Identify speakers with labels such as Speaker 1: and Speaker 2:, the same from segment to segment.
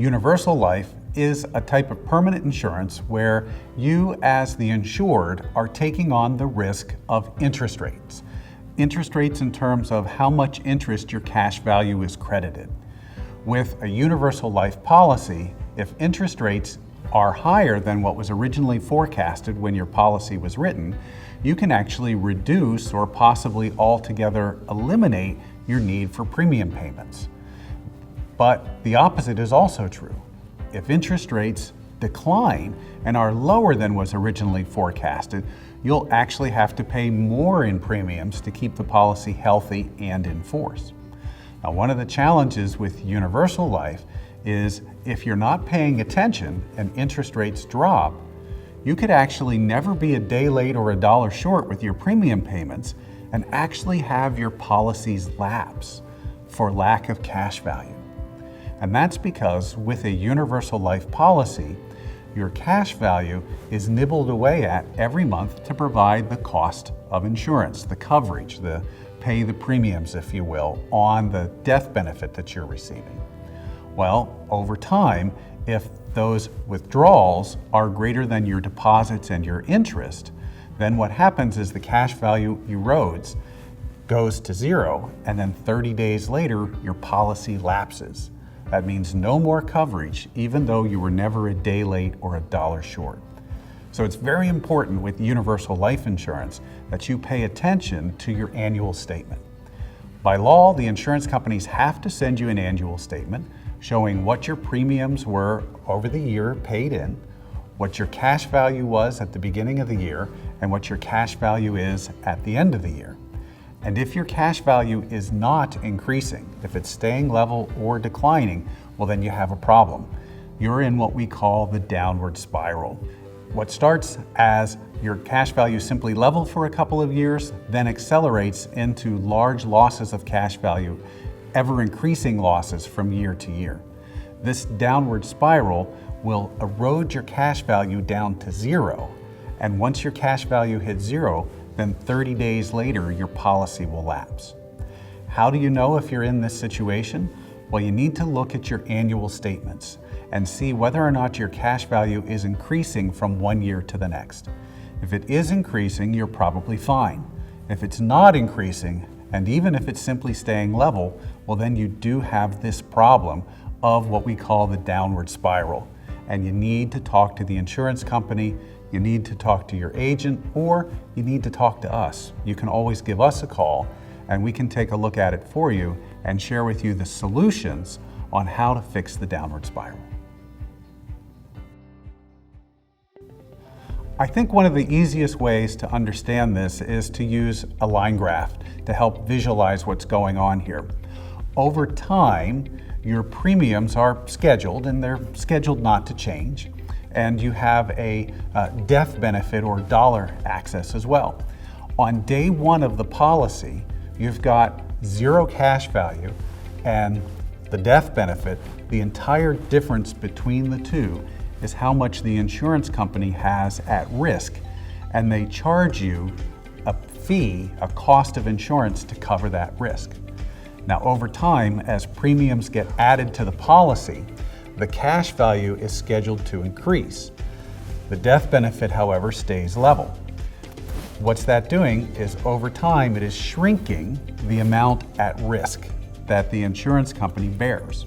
Speaker 1: Universal life is a type of permanent insurance where you, as the insured, are taking on the risk of interest rates. Interest rates in terms of how much interest your cash value is credited. With a universal life policy, if interest rates are higher than what was originally forecasted when your policy was written, you can actually reduce or possibly altogether eliminate your need for premium payments. But the opposite is also true. If interest rates decline and are lower than was originally forecasted, you'll actually have to pay more in premiums to keep the policy healthy and in force. Now, one of the challenges with universal life is if you're not paying attention and interest rates drop, you could actually never be a day late or a dollar short with your premium payments and actually have your policies lapse for lack of cash value. And that's because with a universal life policy, your cash value is nibbled away at every month to provide the cost of insurance, the coverage, the pay the premiums, if you will, on the death benefit that you're receiving. Well, over time, if those withdrawals are greater than your deposits and your interest, then what happens is the cash value erodes, goes to zero, and then 30 days later, your policy lapses. That means no more coverage, even though you were never a day late or a dollar short. So it's very important with universal life insurance that you pay attention to your annual statement. By law, the insurance companies have to send you an annual statement showing what your premiums were over the year paid in, what your cash value was at the beginning of the year, and what your cash value is at the end of the year. And if your cash value is not increasing, if it's staying level or declining, well, then you have a problem. You're in what we call the downward spiral. What starts as your cash value simply level for a couple of years, then accelerates into large losses of cash value, ever increasing losses from year to year. This downward spiral will erode your cash value down to zero. And once your cash value hits zero, then 30 days later, your policy will lapse. How do you know if you're in this situation? Well, you need to look at your annual statements and see whether or not your cash value is increasing from one year to the next. If it is increasing, you're probably fine. If it's not increasing, and even if it's simply staying level, well, then you do have this problem of what we call the downward spiral. And you need to talk to the insurance company, you need to talk to your agent, or you need to talk to us. You can always give us a call and we can take a look at it for you and share with you the solutions on how to fix the downward spiral. I think one of the easiest ways to understand this is to use a line graph to help visualize what's going on here. Over time, your premiums are scheduled and they're scheduled not to change. And you have a death benefit or dollar access as well. On day one of the policy, you've got zero cash value and the death benefit. The entire difference between the two is how much the insurance company has at risk, and they charge you a fee, a cost of insurance to cover that risk. Now, over time, as premiums get added to the policy, the cash value is scheduled to increase. The death benefit, however, stays level. What's that doing is over time it is shrinking the amount at risk that the insurance company bears.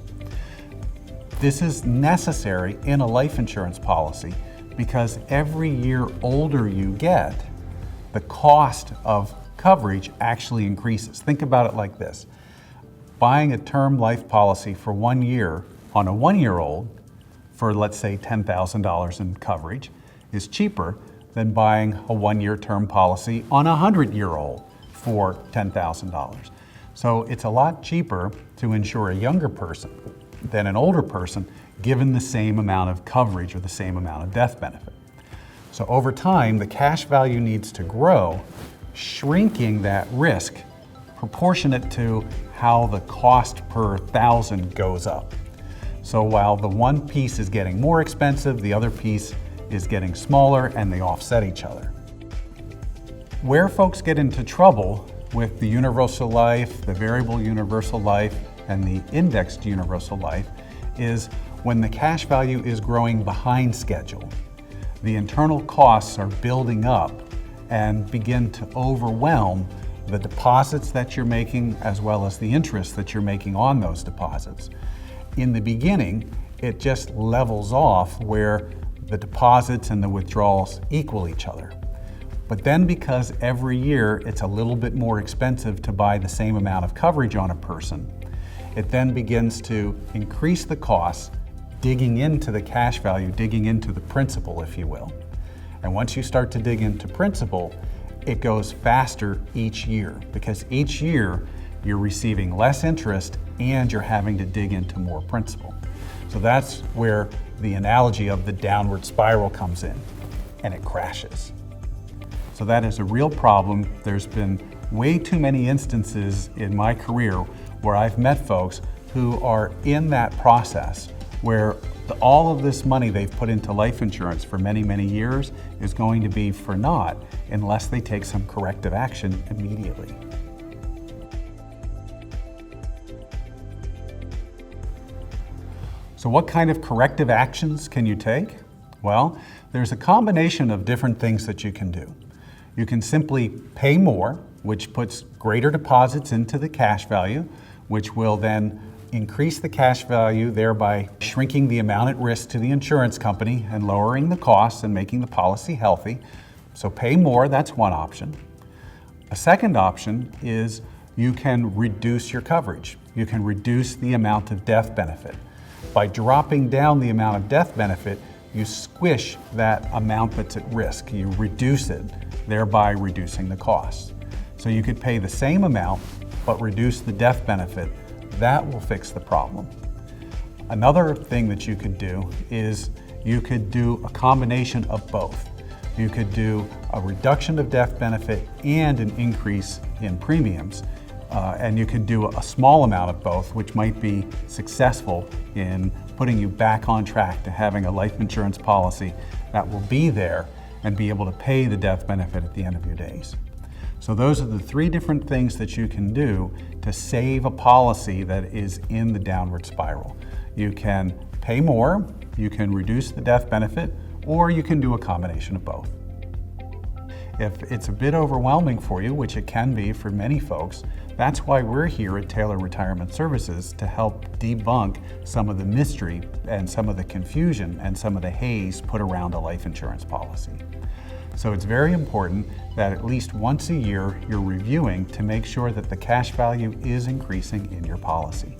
Speaker 1: This is necessary in a life insurance policy because every year older you get, the cost of coverage actually increases. Think about it like this. Buying a term life policy for 1 year on a 1-year-old for, let's say, $10,000 in coverage is cheaper than buying a 1-year term policy on a 100-year-old for $10,000. So it's a lot cheaper to insure a younger person than an older person given the same amount of coverage or the same amount of death benefit. So over time, the cash value needs to grow, shrinking that risk proportionate to how the cost per thousand goes up. So while the one piece is getting more expensive, the other piece is getting smaller and they offset each other. Where folks get into trouble with the universal life, the variable universal life, and the indexed universal life is when the cash value is growing behind schedule, the internal costs are building up and begin to overwhelm the deposits that you're making as well as the interest that you're making on those deposits. In the beginning, it just levels off where the deposits and the withdrawals equal each other. But then because every year it's a little bit more expensive to buy the same amount of coverage on a person, it then begins to increase the costs, digging into the cash value, digging into the principal, if you will. And once you start to dig into principal, it goes faster each year because each year you're receiving less interest and you're having to dig into more principal. So that's where the analogy of the downward spiral comes in, and it crashes. So that is a real problem. There's been way too many instances in my career where I've met folks who are in that process where all of this money they've put into life insurance for many, many years is going to be for naught unless they take some corrective action immediately. So what kind of corrective actions can you take? Well, there's a combination of different things that you can do. You can simply pay more, which puts greater deposits into the cash value, which will then increase the cash value, thereby shrinking the amount at risk to the insurance company and lowering the costs and making the policy healthy. So pay more, that's one option. A second option is you can reduce your coverage. You can reduce the amount of death benefit. By dropping down the amount of death benefit, you squish that amount that's at risk. You reduce it, thereby reducing the costs. So you could pay the same amount, but reduce the death benefit. That will fix the problem. Another thing that you could do is you could do a combination of both. You could do a reduction of death benefit and an increase in premiums. And you could do a small amount of both, which might be successful in putting you back on track to having a life insurance policy that will be there and be able to pay the death benefit at the end of your days. So those are the three different things that you can do to save a policy that is in the downward spiral. You can pay more, you can reduce the death benefit, or you can do a combination of both. If it's a bit overwhelming for you, which it can be for many folks, that's why we're here at Taylor Retirement Services to help debunk some of the mystery and some of the confusion and some of the haze put around a life insurance policy. So it's very important that at least once a year you're reviewing to make sure that the cash value is increasing in your policy.